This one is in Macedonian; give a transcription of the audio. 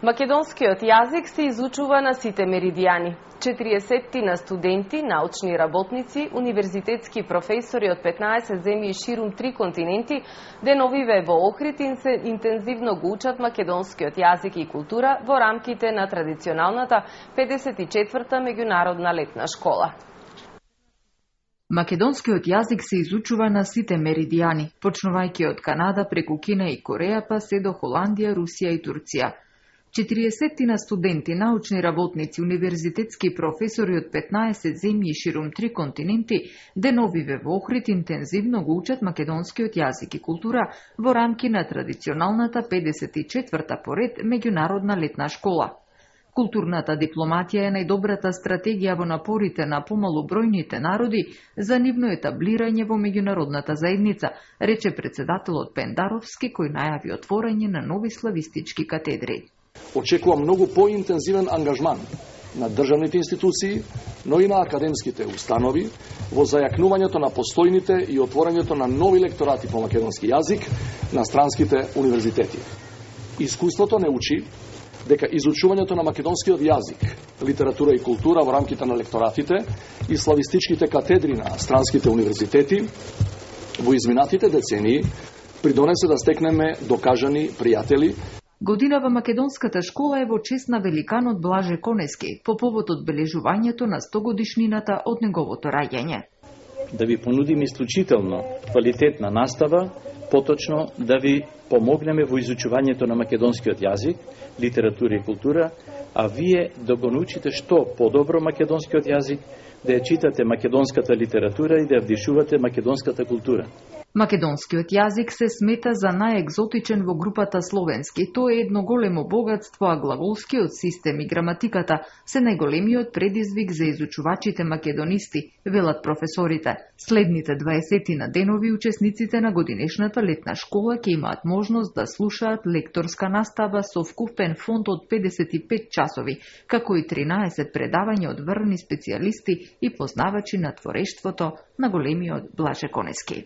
Македонскиот јазик се изучува на сите меридијани. 40 студенти, научни работници, универзитетски професори од 15 земји ширум 3 континенти деновиве во Охрид интензивно го учат македонскиот јазик и култура во рамките на традиционалната 54-та меѓународна летна школа. Македонскиот јазик се изучува на сите меридијани, почнувајќи од Канада преку Кина и Кореја па се до Холандија, Русија и Турција. 40 студенти, научни работници, универзитетски професори од 15 земји ширум 3 континенти деновиве во Охрид интензивно го учат македонскиот јазик и култура во рамки на традиционалната 54-та поред меѓународна летна школа. Културната дипломатија е најдобрата стратегија во напорите на помалобројните народи за нивно етаблирање во меѓународната заедница, рече председателот Пендаровски, кој најави отворање на нови славистички катедри. Очекувам многу поинтензивен ангажман на државните институции, но и на академските установи во зајакнувањето на постојните и отворањето на нови лекторати по македонски јазик на странските универзитети. Искуството не учи дека изучувањето на македонскиот јазик, литература и култура во рамките на лекторатите и славистичките катедри на странските универзитети во изминатите децении придонесе да стекнеме докажани пријатели. Годинава македонската школа е во чест на великанот Блаже Конески по повод одбележувањето на 100 годишнината од неговото раѓање. Да ви понудим исклучително квалитетна настава, поточно да ви помогнеме во изучувањето на македонскиот јазик, литература и култура, а вие да го научите што подобро македонскиот јазик, да ја читате македонската литература и да ја вдишувате македонската култура. Македонскиот јазик се смета за најекзотичен во групата словенски. Тој е едно големо богатство, а глаголскиот систем и граматиката се најголемиот предизвик за изучувачите македонисти, велат професорите. Следните 20 на денови учесниците на годинешната летна школа ќе имаат можност да слушаат лекторска настава со вкупен фонд од 55 часови, како и 13 предавања од врвни специјалисти и познавачи на творештвото на големиот Блаже Конески.